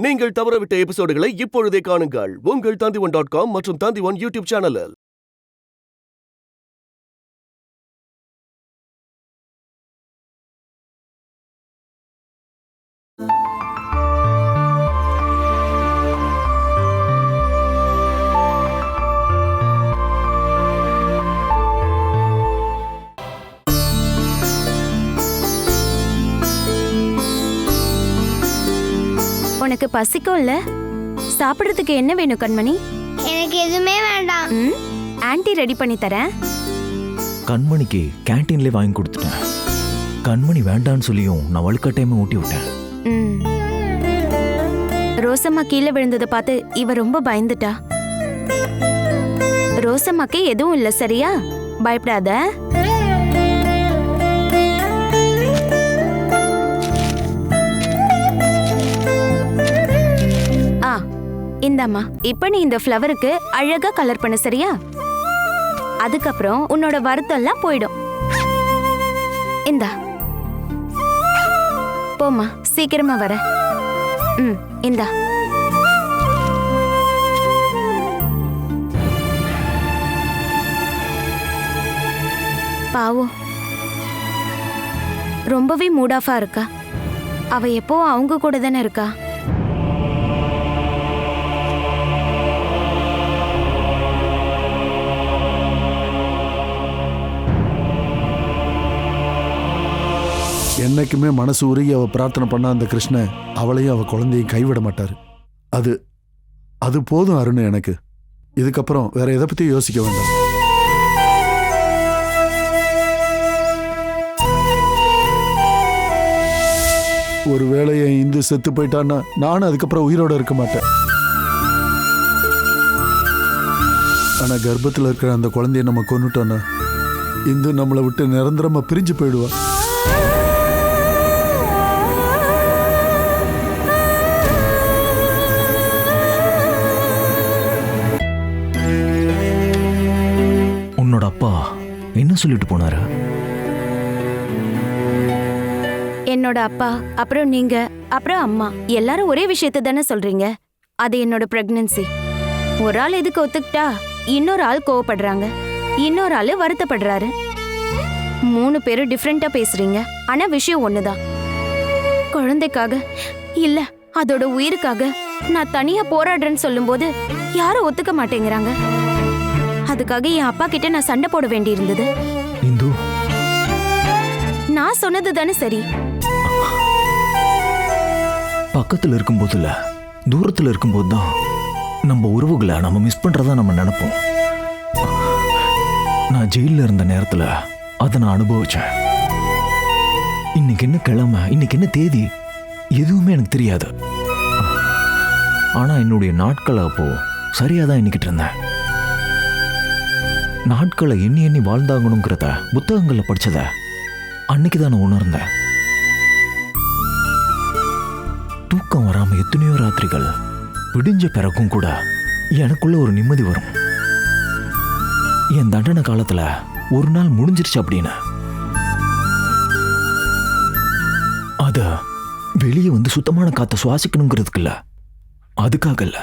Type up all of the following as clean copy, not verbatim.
நீங்கள் தவறவிட்ட எபிசோடுகளை இப்பொழுதே காணுங்கள் உங்கள் Tandivan.com மற்றும் Tandivan யூடியூப் சேனலில். உனக்கு பசிக்கும்ல? சாப்பிடுறதுக்கு என்ன வேணும் கண்மணி? எனக்கு எதுவுமே வேண்டாம். ஆன்ட்டி ரெடி பண்ணி தரேன். கண்மணிக்கு கேன்டீன்ல வாங்கி கொடுத்துட்டேன். கண்மணி வேண்டான்னு சொல்லியும் நான் வழுக்கட்டாயமா ஊட்டி விட்டேன். ரோசம்மா கீழே விழுந்ததை பார்த்து இவ ரொம்ப பயந்துட்டா. ரோசம்மாக்கு எதுவும் இல்ல, சரியா? பயப்படாத. இந்தாம்மா, இப்ப நீ இந்த ஃப்ளவருக்கு அழகா கலர் பண்ண, சரியா? அதுக்கப்புறம் உன்னோட வருத்தம்லாம் போயிடும். இந்தா போம்மா, சீக்கிரமா வர. இந்தா. பாவம், ரொம்பவே மூட் ஆஃபா இருக்கா. அவ எப்போ அவங்க கூட தானே இருக்கா. என்னைக்குமே மனசு உருகி அவ பிரார்த்தனை பண்ண அந்த கிருஷ்ணன் அவளையும் அவ குழந்தையும் கைவிட மாட்டாரு. அது போதும் அருண். எனக்கு இதுக்கப்புறம் வேற எதை பத்தி யோசிக்க வேண்டாம். ஒருவேளை என் இந்து செத்து போயிட்டான்னா நானும் அதுக்கப்புறம் உயிரோட இருக்க மாட்டேன். ஆனா கர்ப்பத்தில் இருக்கிற அந்த குழந்தைய நம்ம கொன்னுட்டோன்னா இந்து நம்மளை விட்டு நிரந்தரமா பிரிஞ்சு போயிடுவா. உன்னோட அப்பா என்ன சொல்லிட்டு போனாரு? என்னோட அப்பா, அப்புறம் நீங்க, அப்புறம் அம்மா எல்லாரும் ஒரே விஷயத்தை தானே சொல்றீங்க. அது என்னோட பிரெக்னன்சி. ஒரு ஆள் எதுக்கு ஒத்துக்கிட்டா இன்னொரு ஆள் கோவப்படுறாங்க, இன்னொரு ஆள் வருத்தப்படுறாரு. 3 பேரும் டிஃப்ரெண்டா பேசுறீங்க. ஆனா விஷயம் ஒண்ணுதான். குழந்தைக்காக இல்ல, அதோட உயிருக்காக நான் தனியா போராடுறேன்னு சொல்லும்போது யாரும் ஒத்துக்க மாட்டேங்கிறாங்க. அதுக்காக என் அப்பா கிட்ட நான் சண்டை போட வேண்டி இருந்தது. இந்து, நான் சொன்னது தானே சரி. பக்கத்துல இருக்கும்போது இல்ல, தூரத்துல இருக்கும்போது தான் நம்ம உறவுகளை நம்ம மிஸ் பண்றதா நம்ம நினைப்போம். நான் ஜெயில இருந்த நேரத்துல அதை நான் அனுபவிச்சேன். இன்னைக்கு என்ன கிழமை, இன்னைக்கு என்ன தேதி, எதுவுமே எனக்கு தெரியாது. ஆனா என்னுடைய நாட்களை அப்போ சரியாதான் எண்ணிக்கிட்டு இருந்தேன். நாட்களை எண்ணி எண்ணி வாழ்ந்தாகணுங்கிறத புத்தகங்கள்ல படிச்சத அன்னைக்குதான் நான் உணர்ந்தேன். தூக்கம் வராம எத்தனையோ ராத்திரிகள் விடிஞ்ச பிறகும் கூட எனக்குள்ள ஒரு நிம்மதி வரும். என் தண்டனை காலத்துல ஒரு நாள் முடிஞ்சிருச்சு அப்படின்னு அத வெளியே வந்து சுத்தமான காத்த சுவாசிக்கணுங்கிறதுக்கு இல்ல, அதுக்காக இல்ல,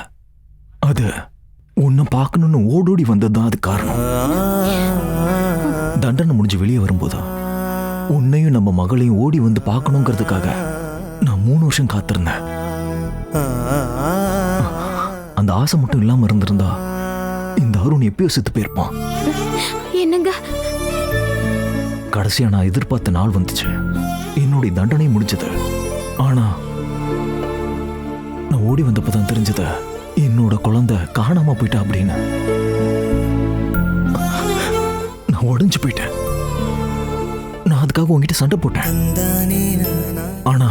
அது உன்னை பார்க்கணும்னு ஓடோடி வந்ததுதான் அது காரணம். தண்டனை முடிஞ்சு வெளியே வரும்போது உன்னையும் நம்ம மகளையும் ஓடி வந்து பார்க்கணுங்கிறதுக்காக நான் 3 வருஷம் காத்திருந்தேன். அந்த ஆசை மட்டும் இல்லாம இருந்திருந்தா இந்த அருண் எப்பயோ செத்து போயிருப்பான். என்னங்க? கடைசியா நான் எதிர்பார்த்த நாள் வந்துச்சு. என்னுடைய தண்டனை முடிஞ்சது. ஆனா நான் ஓடி வந்தப்பதான் தெரிஞ்சது என்னோட குழந்தை காணாம போயிட்டா அப்படின்னு. நான் உடைஞ்சு போயிட்டேன். நான் அதுக்காக உன்கிட்ட சண்டை போட்டேன். ஆனா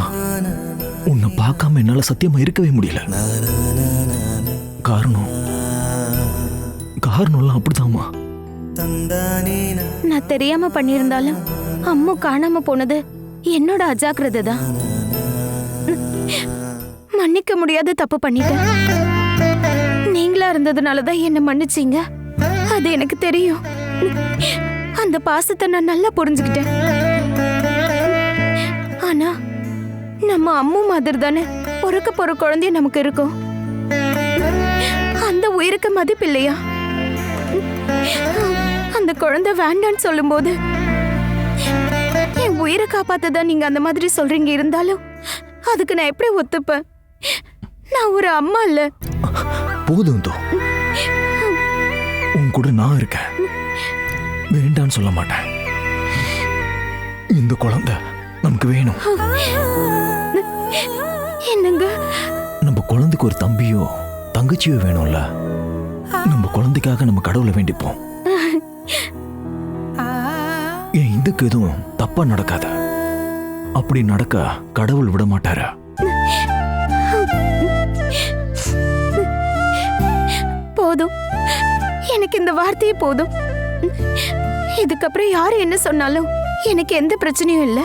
உன்னை பார்க்காம என்னால சத்தியமா இருக்கவே முடியல. காரணம்லாம் அப்படிதாம்மா. நான் தெரியாம பண்ணியிருந்தாலும் அம்மு காணாம போனது என்னோட அஜாக்கிரதை தான். மன்னிக்க முடியாத தப்பு பண்ணிட்டேன். நீங்களா இருந்ததுனாலதான் என்ன மன்னிச்சீங்க. அது எனக்கு தெரியும். அந்த பாசத்தை நான் நல்லா புரிஞ்சுக்கிட்டேன். ஆனா நம்ம அம்மு மாதிரி தானே பிறக்க போற குழந்தைய நமக்கு இருக்கும், அந்த உயிருக்கு மதிப்பு இல்லையா? அந்த குழந்தை வேண்டான்னு சொல்லும்போது என் உயிரை காப்பாத்ததான் நீங்க அந்த மாதிரி சொல்றீங்க. இருந்தாலும் அதுக்கு நான் எப்படி ஒத்துப்பேன்? நான் ஒரு அம்மா இல்ல. போதும் தோ, உன் கூட நான் இருக்கேன். வேண்டான்னு சொல்ல மாட்டேன். இந்த குழந்தை நமக்கு வேணும். என்னங்க? நம்ம குழந்தைக்கு ஒரு தம்பியோ தங்கச்சியோ வேணும்ல. நம்ம குழந்தைக்காக நம்ம கடவுளை வேண்டிப்போம். ஏன் இதுக்கு எதுவும் தப்பா நடக்காத. அப்படி நடக்க கடவுள் விட மாட்டாரா? போதும், எனக்கு இந்த வார்த்தையே போதும். இதுக்கப்புறம் யாரு என்ன சொன்னாலும் எனக்கு எந்த பிரச்சனையும் இல்ல.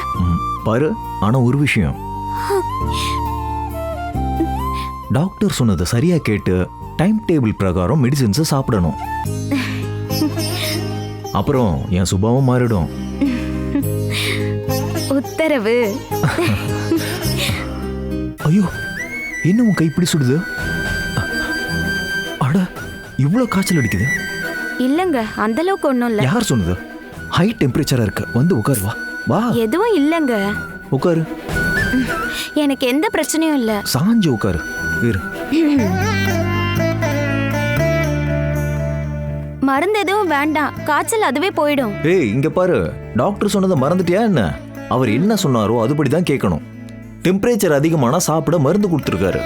பாரு, ஆனா ஒரு விஷயம், டாக்டர் சொன்னதை சரியா கேட்டு டைம் டேபிள் பிரகாரம் மெடிசின்ஸை சாப்பிடணும். அப்புறம் என் சுபாவம் மாறிடும். உத்தரவு. ஐயோ, என்ன உன் கை இப்படி சுடுது? அட, இவ்வளவு காய்ச்சல் அடிக்குது. இல்லங்க, அந்த அளவுக்கு ஒண்ணும் இல்ல. யார் சொன்னது? ஹை டெம்பரேச்சரா இருக்கு. வந்து உட்காரு. வா வா, எதுவும் இல்லங்க. உட்காரு. எனக்கு எந்த பிரச்சனையும் இல்ல. சாஞ்சு உட்காரு. இரு. மருந்து எதுவும் வேண்டாம், காய்ச்சல் அதுவே போயிடும். ஏய், இங்க பாரு, டாக்டர் சொன்னதை மறந்துட்டியா என்ன? அவர் என்ன சொன்னாரோ அதுபடி தான் கேட்கணும். டெம்பரேச்சர் அதிகமானா சாப்பிட மருந்து கொடுத்துருக்காரு.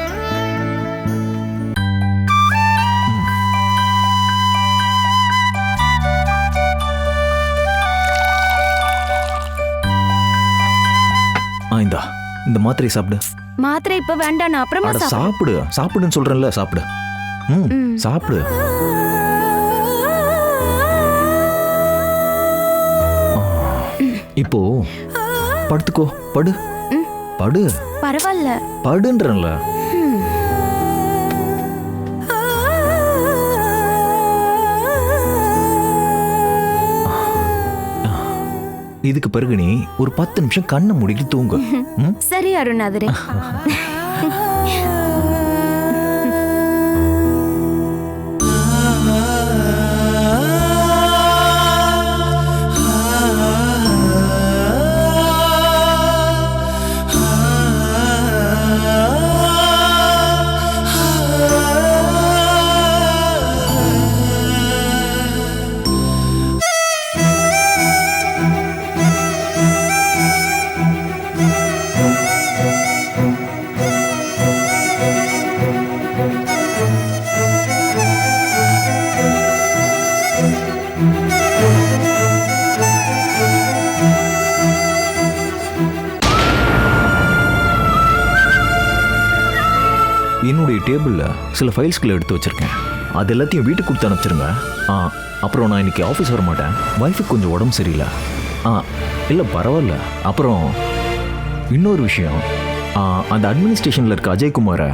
இந்தா, இந்த மாத்திரை சாப்பிடு. மாத்திரை இப்ப வேண்டாம், நான் அப்புறமா அட சாப்பிடு. சாப்பிடுன்னு சொல்றேன்ல, சாப்பிடு. சாப்பிடு. இப்போ படுத்துக்கோ. படு படு. பரவாயில்ல, படுன்றல. இதுக்கு பிறகு நீ ஒரு 10 நிமிஷம் கண்ணை மூடிட்டு தூங்கு. சரி அருணாதரே. என்னுடைய டேபிள்ல சில ஃபைல்ஸ்களை எடுத்து வச்சிருக்கேன். அது எல்லாத்தையும் வீட்டுக்கு கொடுத்து அனுப்பிச்சிருங்க. அப்புறம் நான் இன்னைக்கு ஆஃபீஸ் வர மாட்டேன். ஒய்ஃபுக்கு கொஞ்சம் உடம்பு சரியில்லை. இல்லை பரவாயில்ல. அப்புறம் இன்னொரு விஷயம், அந்த அட்மினிஸ்ட்ரேஷனில் இருக்க அஜய்குமாரை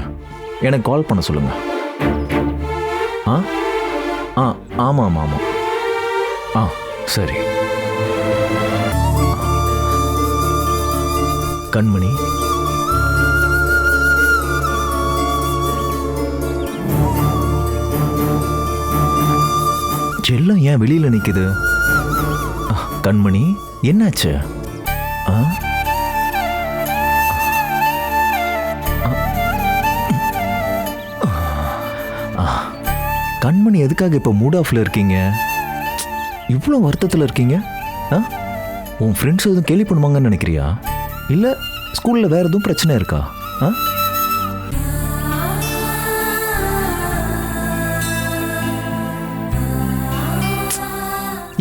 எனக்கு கால் பண்ண சொல்லுங்க. ஆமாம் ஆமாம் ஆமாம். சரி. கண்மணி, செல்லம் ஏன் வெளியில நிக்குது? கண்மணி, என்னாச்சு? கண்மணி, எதுக்காக இப்ப மூட் ஆஃப்ல இருக்கீங்க? இவ்வளோ வருத்தத்தில் இருக்கீங்க? உன் ஃப்ரெண்ட்ஸ் எதுவும் கேள்வி பண்ணுவாங்கன்னு நினைக்கிறியா? இல்லை ஸ்கூல்ல வேற எதுவும் பிரச்சனை இருக்கா?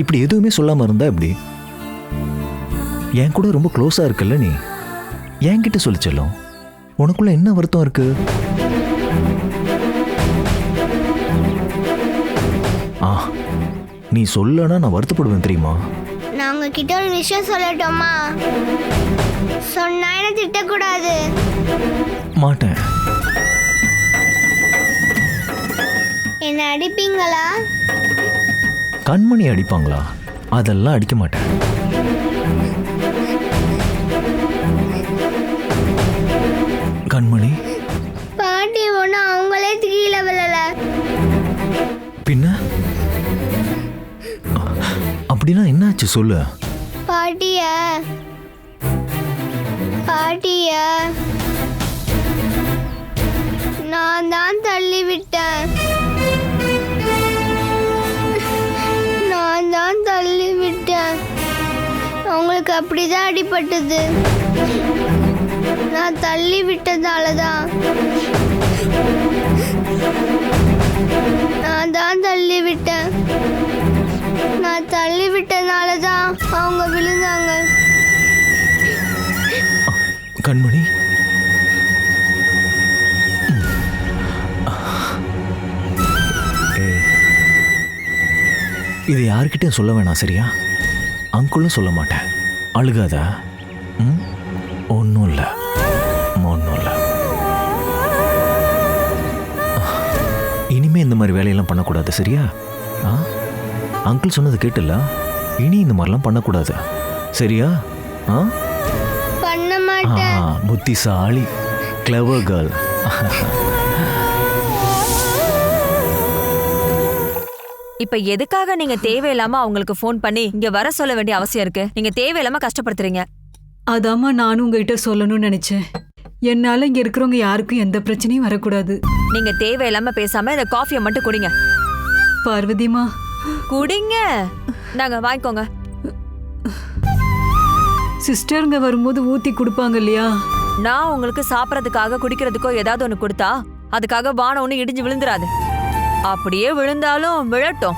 இப்படி எதுவுமே சொல்லாம இருந்தா எப்படி? என் கூட ரொம்ப க்ளோஸா இருக்கல்ல நீ, என்கிட்ட சொல்லி செல்லும். உனக்குள்ள என்ன வருத்தம் இருக்கு? நீ சொல்லனா நான் வருத்தப்படுவேன் தெரியுமா? நான் உங்ககிட்ட ஒரு விஷயம் சொல்லட்டுமா? சொன்னா என்ன திட்டக்கூடாது. மாட்டேன். என்ன அடிப்பீங்களா? கண்மணி அடிப்பாங்களா? அதெல்லாம் அடிக்க மாட்டேன். கண்மணி, பின்ன அப்படின்னா என்னாச்சு சொல்லு. பாட்டிய பாட்டிய நான் தான் தள்ளி விட்டேன். நான் தான் தள்ளி விட்டேன். அவங்களுக்கு அப்படிதான் அடிபட்டது. நான் தள்ளி விட்டதால தான். நான் தான் தள்ளி விட்டேன். நான் தள்ளி விட்டனால தான் அவங்க விழுந்தாங்க. கண்மணி, இது யாருக்கிட்டையும் சொல்ல வேணாம், சரியா? அங்குளும் சொல்ல மாட்டேன். அழுகாத. ம், ஒன்றும் இல்லை, ஒன்றும் இல்லை. இனிமே இந்த மாதிரி வேலையெல்லாம் பண்ணக்கூடாது, சரியா? ஆ, அங்கிள் சொன்னது கேட்டுல, இனி இந்த மாதிரிலாம் பண்ணக்கூடாது, சரியா? ஆ, பண்ண மாட்டேன். புத்திசாலி, கிளவர் கேர்ள். இப்ப எதுக்காக நீங்க தேவையில்லாம அவங்களுக்கு ஃபோன் பண்ணி இங்க வர சொல்ல வேண்டிய அவசியம் இருக்கு? நீங்க தேவையில்லாம கஷ்டப்படுத்துறீங்க. அதாம்மா நானும் உங்ககிட்ட சொல்லணும்னு நினைச்சேன். என்னால இங்க இருக்கிறவங்க யாருக்கும் எந்த பிரச்சனையும் வரக்கூடாது. நீங்க தேவையில்லாம பேசாம இந்த காஃபியை மட்டும் குடிங்க. பார்வதிமா, குடிங்க. நாங்க வாங்கிக்கோங்க. சிஸ்டருங்க வரும்போது ஊத்தி கொடுப்பாங்க இல்லையா? நான் உங்களுக்கு சாப்பிடறதுக்காக குடிக்கிறதுக்கோ ஏதாவது ஒண்ணு கொடுத்தா அதுக்காக வானம் ஒண்ணு இடிஞ்சு விழுந்துராது. அப்படியே விழுந்தாலும் விழட்டும்.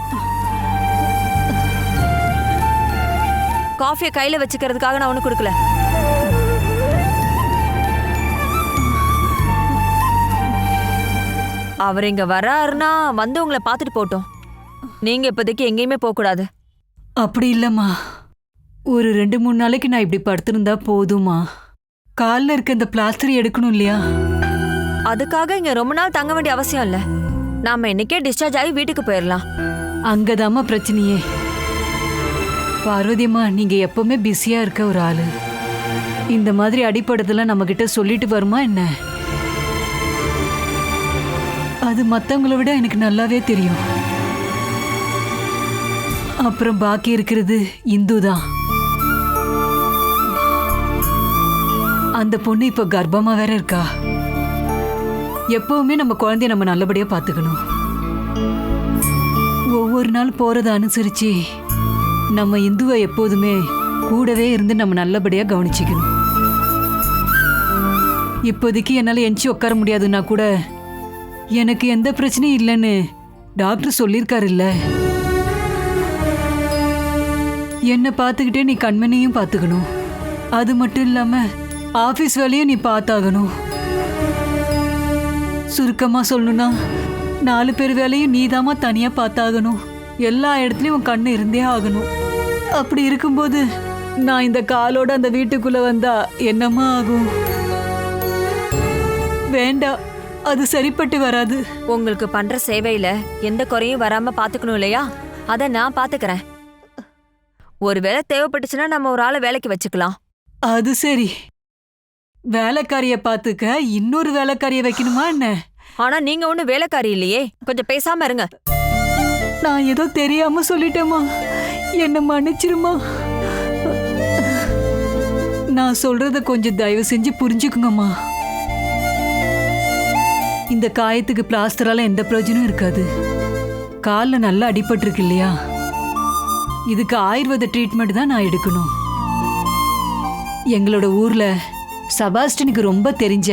காஃபியை கையில வச்சுக்கிறதுக்காக நான் ஒண்ணு கொடுக்கல. அவர் இங்க வராருன்னா வந்து உங்களை பார்த்துட்டு போட்டோம். நீங்க இப்போதைக்கு எங்கேயுமே போக கூடாது. அப்படி இல்லம்மா, ஒரு 2-3 நாளைக்கு நான் இப்படி படுத்திருந்தா போதுமா? காலில் இருக்க இந்த பிளாஸ்டர் எடுக்கணும் இல்லையா? அதுக்காக இங்க ரொம்ப நாள் தங்க வேண்டிய அவசியம் இல்ல. நாம இன்னைக்கே டிஸ்சார்ஜ் ஆகி வீட்டுக்கு போயிடலாம். அங்கதாம்மா பிரச்சனையே. பார்வதியம்மா, நீங்க எப்பவுமே பிஸியா இருக்க ஒரு ஆளு. இந்த மாதிரி அடிப்படத்துல நம்ம கிட்ட சொல்லிட்டு வருமா என்ன? அது மத்தவங்கள விட எனக்கு நல்லாவே தெரியும். அப்புறம் பாக்கி இருக்கிறது இந்து தான். அந்த பொண்ணு இப்ப கர்ப்பமா வேற இருக்கா. எப்பவுமே நம்ம குழந்தைய நம்ம நல்லபடியா பாத்துக்கணும். ஒவ்வொரு நாள் போறதை அனுசரிச்சு நம்ம இந்துவை எப்போதுமே கூடவே இருந்து நம்ம நல்லபடியா கவனிச்சுக்கணும். இப்போதைக்கு என்னால எஞ்சி உட்கார முடியாதுன்னா கூட எனக்கு எந்த பிரச்சனையும் இல்லைன்னு டாக்டர் சொல்லியிருக்காரு இல்ல. என்னை பார்த்துக்கிட்டே நீ கண்மணியும் பார்த்துக்கணும். அது மட்டும் இல்லாம ஆபீஸ் வேலையும் நீ பார்த்தாகணும். சுருக்கமா சொல்லணும்னா 4 பேர் வேலையும் நீதாமா தனியா பார்த்தாகணும். எல்லா இடத்துலயும் உன் கண்ணு இருந்தே ஆகணும். அப்படி இருக்கும்போது நான் இந்த காலோட அந்த வீட்டுக்குள்ள வந்தா என்னம்மா ஆகும்? வேண்டாம், அது சரிப்பட்டு வராது. உங்களுக்கு பண்ற சேவையில எந்த குறையும் வராம பாத்துக்கணும் இல்லையா? அத நான் பாத்துக்கிறேன். ஒருவேளை தேவைப்பட்டுச்சுன்னா நம்ம ஒரு ஆளை வேலைக்கு வச்சுக்கலாம். அது சரி, வேலைக்காரிய பாத்துக்க இன்னொரு வேலைக்காரிய வைக்கணுமா என்ன? ஆனா நீங்க ஒண்ணும் வேலைக்காரி இல்லையே. கொஞ்சம் பேசாம இருங்க. நான் ஏதோ தெரியாம சொல்லிட்டேமா, என்ன மன்னிச்சிருமா. நான் சொல்றத கொஞ்சம் தயவு செஞ்சு புரிஞ்சுக்குங்கம்மா. இந்த காயத்துக்கு பிளாஸ்டரால எந்த பிரயோஜனம் இருக்காது. காலில் நல்லா அடிபட்டிருக்கு இல்லையா? இதுக்கு ஆயுர்வேத ட்ரீட்மெண்ட் தான் நான் எடுக்கணும். எங்களோட ஊர்ல செபாஸ்டினுக்கு ரொம்ப தெரிஞ்ச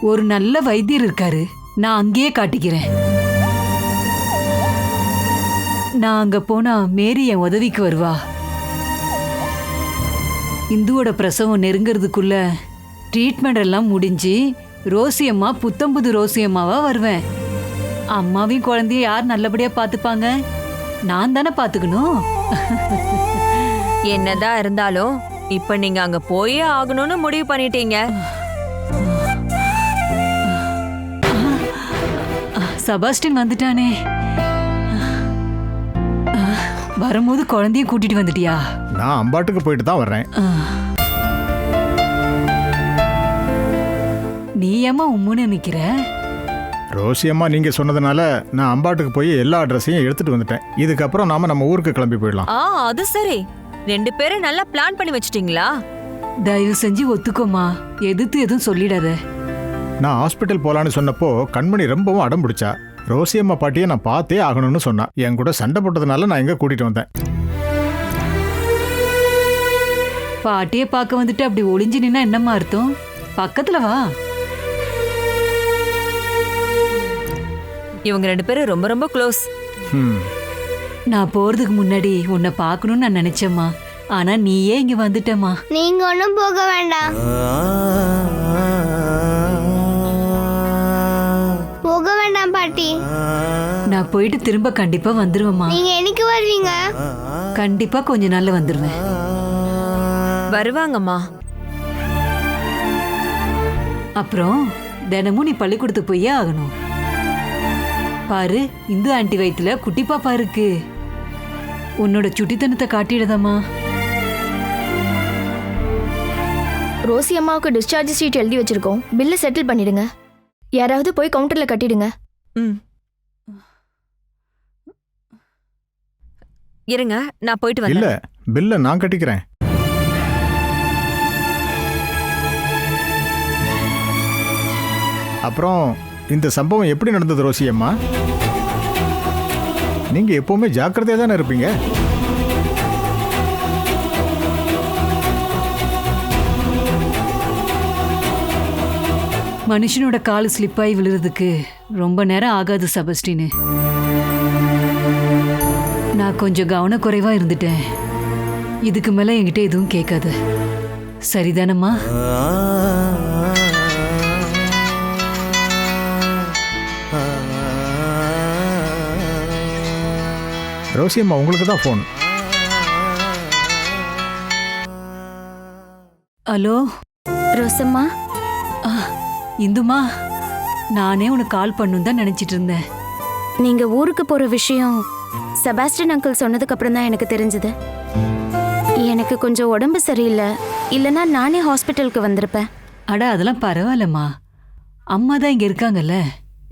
ஒரு நல்ல வைத்தியர் இருக்காரு. நான் அங்கேயே காட்டிக்கிறேன். நான் அங்க போனா மேரி என் உதவிக்கு வருவா. இந்துவோட பிரசவம் நெருங்கிறதுக்குள்ள ட்ரீட்மெண்ட் எல்லாம் முடிஞ்சு ரோசி அம்மா புத்தம்புது ரோசி அம்மாவா வருவேன். அம்மாவையும் குழந்தைய யார் நல்லபடியா பாத்துப்பாங்க? நான் தானே பாத்துக்கணும். என்னதான் இருந்தாலும் இப்ப நீங்க அங்க போயே ஆகணும்னு முடிவு பண்ணிட்டீங்க. செபாஸ்டின் வந்துட்டானே. வரும்போது குழந்தைய கூட்டிட்டு வந்துட்டியா? நான் அம்பாட்டுக்கு போயிட்டு தான் வர்றேன். நீ ஏமா உம்முன்னு நிக்கிற? ரோசி அம்மா நீங்க சொன்னதுனால நான் அம்பாட்டுக்கு போய் எல்லா அட்ரஸையும் எடுத்துட்டு வந்துட்டேன். இதுக்கப்புறம் நாம நம்ம ஊருக்கு கிளம்பி போயிடலாம். அது சரி. 2 பேரும் நல்லா பிளான் பண்ணி வச்சிட்டீங்களா? தயவு செஞ்சு ஒத்துக்கோமா, எதிர்த்து எதுவும் சொல்லிடாத. நான் ஹாஸ்பிட்டல் போலான்னு சொன்னப்போ கண்மணி ரொம்பவும் அடம் பிடிச்சா. ரோசி அம்மா பாட்டியை நான் பார்த்தே ஆகணும்னு சொன்னா. என் கூட சண்டை போட்டதுனால நான் எங்க கூட்டிட்டு வந்தேன். பாட்டியை பார்க்க வந்துட்டு அப்படி ஒளிஞ்சு நின்னா என்னம்மா அர்த்தம்? பக்கத்துல வா. இவங்க 2 பேரும் ரொம்ப ரொம்ப க்ளோஸ். நான் போறதுக்கு முன்னாடி உன்னை பார்க்கணும்னு நான் நினைச்சேம்மா. ஆனா நீயே இங்க வந்துட்டம்மா. நீங்க ஒன்றும் போக வேண்டாம். போக வேண்டாம் பாட்டி. நான் போயிட்டு திரும்ப கண்டிப்பா வந்துருவேம்மா. நீங்க என்னைக்கு வருவீங்க? கண்டிப்பா கொஞ்ச நாள்ல வந்துருவேன். வருவாங்கம்மா. அப்புறம் தினமும் நீ பள்ளிக்கூடத்துக்கு போயே ஆகணும். பாரு, இந்து ஆண்டி வயித்துல குட்டி பாப்பா இருக்கு. உன்னோட சுட்டித்தனத்தை காட்டிடுதம்மா. ரோசி அம்மாவுக்கு டிஸ்சார்ஜ் ஷீட் எழுதி வச்சிருக்கோம். பில்லை செட்டில் பண்ணிடுங்க. யாராவது போய் கவுண்டர்ல கட்டிடுங்க. இருங்க, நான் போயிட்டு வரேன். இல்ல, பில்ல நான் கட்டிக்கிறேன். அப்புறம் இந்த சம்பவம் எப்படி நடந்தது ரோசி அம்மா? நீங்க எப்பவுமே ஜாக்கிரதையா தானே இருப்பீங்க. மனுஷனோட கால் ஸ்லிப்பாகி விழுறதுக்கு ரொம்ப நேரம் ஆகாது செபஸ்டின். நான் கொஞ்சம் கவனக்குறைவா இருந்துட்டேன். இதுக்கு மேல என்கிட்ட எதுவும் கேட்காது, சரிதானம்மா? ரோசி அம்மா, உங்களுக்கு தான் ஃபோன். ஹலோ ரோசம்மா, இந்துமா, நானே உனக்கு கால் பண்ணுன்னு தான் நினைச்சிட்டு இருந்தேன். நீங்க ஊருக்கு போற விஷயம் செபாஸ்டின் அங்கிள் சொன்னதுக்கு அப்புறம் தான் எனக்கு தெரிஞ்சது. எனக்கு கொஞ்சம் உடம்பு சரியில்லை, இல்லைன்னா நானே ஹாஸ்பிட்டலுக்கு வந்திருப்பேன். அட அதெல்லாம் பரவாயில்லம்மா, அம்மா தான் இங்க இருக்காங்கல்ல.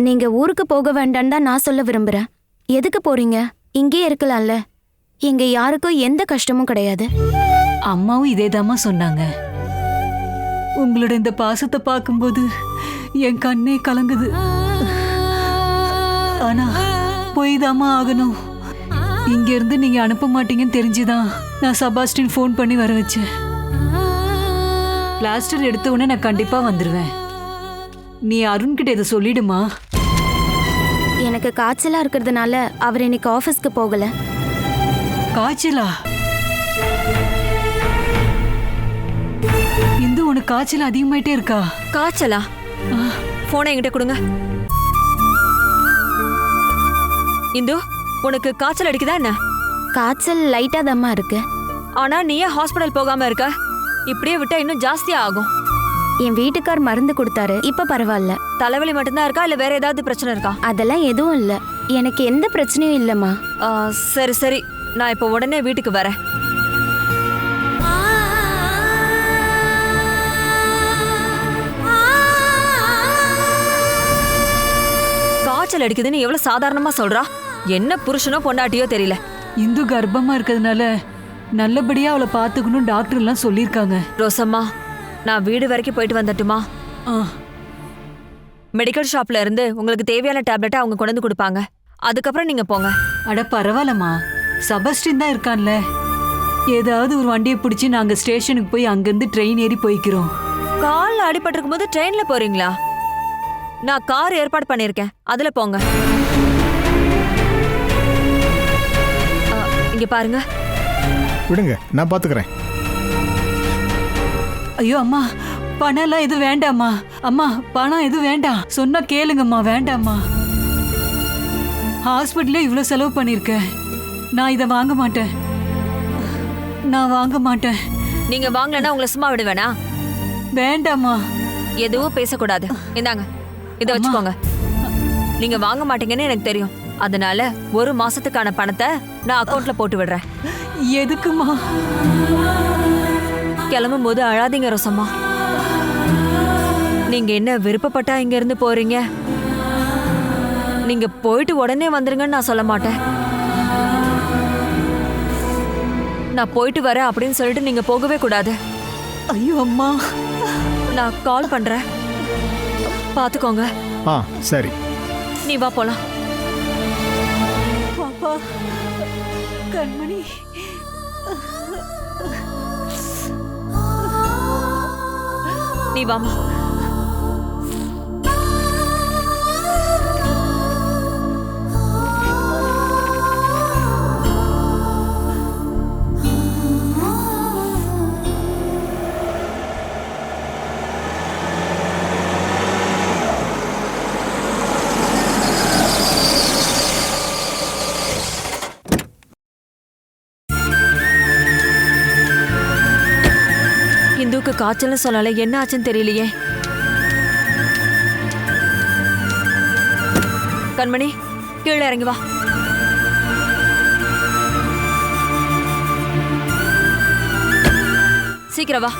நீங்க ஊருக்கு போக வேண்டான்னு தான் நான் சொல்ல விரும்புறேன். எதுக்கு போறீங்க? இங்கேயே இருக்கலாம்ல. இங்க யாருக்கும் எந்த கஷ்டமும் கிடையாது. அம்மாவும் இதேதாம்மா சொன்னாங்க. உங்களோட இந்த பாசத்தை பார்க்கும்போது என் கண்ணே கலங்குது. ஆனா போய்தாம்மா ஆகணும். இங்க இருந்து நீங்க அனுப்ப மாட்டீங்கன்னு தெரிஞ்சுதான் நான் செபாஸ்டின் ஃபோன் பண்ணி வர வச்சேன். பிளாஸ்டர் எடுத்த உடனே நான் கண்டிப்பா வந்துருவேன். நீ அருண் கிட்ட இதை சொல்லிடுமா. எனக்கு காய்ச்சலா இருக்கிறதுனால அவர் இன்னைக்கு ஆபீஸ்க்கு போகல. காய்ச்சலா? இந்து, உனக்கு காய்ச்சல் அதிகமாயிட்டே இருக்கா? காய்ச்சலா? போனை என்கிட்ட கொடுங்க. இந்து, உனக்கு காய்ச்சல் அடிக்குதா என்ன? காய்ச்சல் லைட்டா தாம்மா இருக்கு. ஆனா நீ ஏன் ஹாஸ்பிடல் போகாம இருக்க? இப்படியே விட்டா இன்னும் ஜாஸ்தியா ஆகும். என் வீட்டுக்கார் மருந்து கொடுத்தாரு, இப்ப பரவாயில்ல. தலைவலி மட்டும்தான் இருக்கா, இல்ல வேற ஏதாவது பிரச்சனை இருக்கா? அதெல்லாம் எதுவும் இல்ல, எனக்கு எந்த பிரச்சனையும் இல்லம்மா. சரி சரி, நான் இப்ப உடனே வீட்டுக்கு வரேன். காய்ச்சல் அடிக்குதுன்னு எவ்வளவு சாதாரணமா சொல்றா. என்ன புருஷனோ பொண்டாட்டியோ தெரியல. இந்து கர்ப்பமா இருக்கிறதுனால நல்லபடியா அவளை பாத்துக்கணும் டாக்டர் எல்லாம் சொல்லிருக்காங்க. ரோசம்மா, நான் வீடு வரைக்கும் போயிட்டு வந்துட்டுமா? மெடிக்கல் ஷாப்ல இருந்து உங்களுக்கு தேவையான டேப்லெட்டை அவங்க கொண்டு வந்து கொடுப்பாங்க. அதுக்கப்புறம் நீங்க போங்க. அட பரவாயில்லம்மா, செபாஸ்டின் தான் இருக்கான்ல. ஏதாவது ஒரு வண்டியை பிடிச்சி நாங்க ஸ்டேஷனுக்கு போய் அங்கிருந்து ட்ரெயின் ஏறி போய்க்கிறோம். கால்ல அடிபட்டிருக்கும் போது ட்ரெயின்ல போறீங்களா? நான் கார் ஏற்பாடு பண்ணிருக்கேன், அதுல போங்க. இங்க பாருங்க. விடுங்க, நான் பாத்துக்கிறேன். ஐயோ அம்மா, பணம் எல்லாம் எதுவும் வேண்டாம்மா. அம்மா, பணம் எதுவும் வேண்டாம், சொன்னா கேளுங்கம்மா. வேண்டாம்மா, ஹாஸ்பிட்டல்ல இவ்வளவு செலவு பண்ணிருக்கேன். நான் இதை வாங்க மாட்டேன். நான் வாங்க மாட்டேன். நீங்க வாங்கலன்னா உங்களை சும்மா விடுவேனா? வேண்டாம்மா. எதுவும் பேசக்கூடாது. இந்தாங்க, இதை வச்சுக்கோங்க. நீங்க வாங்க மாட்டீங்கன்னு எனக்கு தெரியும். அதனால 1 மாசத்துக்கான பணத்தை நான் அக்கௌண்ட்ல போட்டு விடுறேன். எதுக்குமா? கிளம்பும் போது அழாதீங்க ரோசம்மா. நீங்க என்ன விருப்பப்பட்டா இங்க இருந்து போறீங்க? நீங்க போயிட்டு உடனே வந்துருங்கன்னு நான் சொல்ல மாட்டேன். நான் போயிட்டு வரேன் அப்படின்னு சொல்லிட்டு நீங்க போகவே கூடாது. ஐயோ அம்மா, நான் கால் பண்றேன், பாத்துக்கோங்க. ஆ சரி. நீ வா போலாம். பாப்பா, கண்மணி. நீ வாமா. இந்துக்கு காய்ச்சல்னு சொன்னால என்ன ஆச்சுன்னு தெரியலையே. கண்மணி, கீழே இறங்கி வா. சீக்கிரம் வா.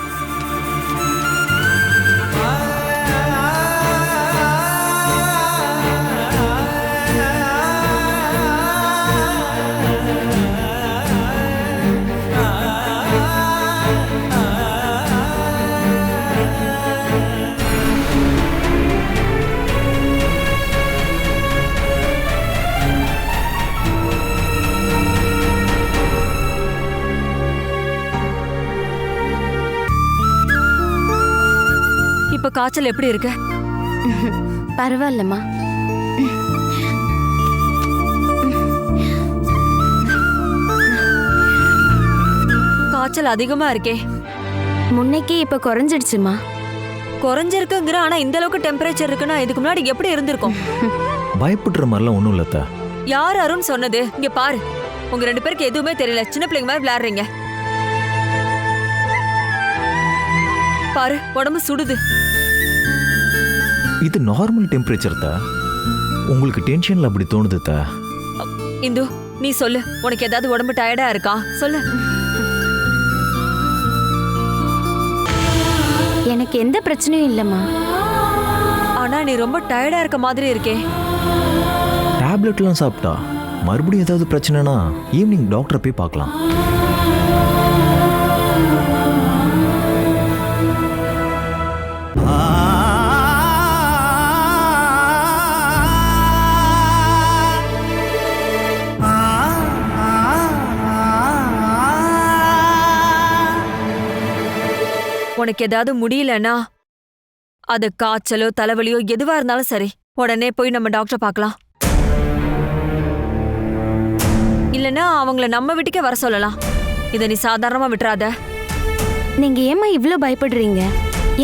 இப்ப காய்ச்சல் எப்படி இருக்கு? பரவாயில்லம்மா. காய்ச்சல் அதிகமா இருக்கே. முன்னைக்கே இப்ப குறைஞ்சிடுச்சுமா. குறைஞ்சிருக்குங்கிற, ஆனா இந்த அளவுக்கு டெம்பரேச்சர் இருக்குன்னா இதுக்கு முன்னாடி எப்படி இருந்திருக்கும்? பயப்படுற மாதிரிலாம் ஒன்றும் இல்லத்த. யார் அருண் சொன்னது? இங்க பாரு, உங்க 2 பேருக்கு எதுவுமே தெரியல. சின்ன பிள்ளைங்க மாதிரி விளையாடுறீங்க. பாரு, உடம்பு சுடுது. இது நார்மல் டெம்பரேச்சர் தா. உங்களுக்கு டென்ஷன்ல அப்படி தோணுது தா. இந்து, நீ சொல்லு, உனக்கு ஏதாவது உடம்பு டயர்டா இருக்கா? சொல்லு. எனக்கு எந்த பிரச்சனையும் இல்லம்மா. ஆனா நீ ரொம்ப டயர்டா இருக்க மாதிரி இருக்கே. டேப்லெட்லாம் சாப்பிட்டா மறுபடியும் ஏதாவது பிரச்சனைனா ஈவினிங் டாக்டரை போய் பார்க்கலாம். உனக்கு ஏதாவது முடியலன்னா, அது காய்ச்சலோ தலைவலியோ எதுவா இருந்தாலும் சரி, உடனே போய் நம்ம டாக்டரை பார்க்கலாம். இல்லனா அவங்கள நம்ம வீட்டுக்கே வர சொல்லலாம். இதை நீ சாதாரணமா விட்டுறாத. நீங்க ஏம்மா இவ்ளோ பயப்படுறீங்க?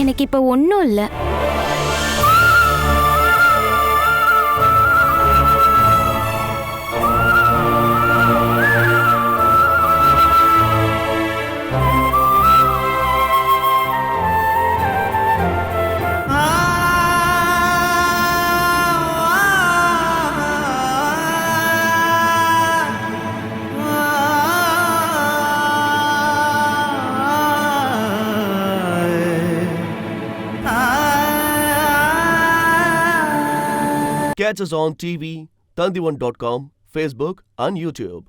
எனக்கு இப்ப ஒன்றும் இல்லை. Catch us on TV, Tandivan.com, Facebook and YouTube.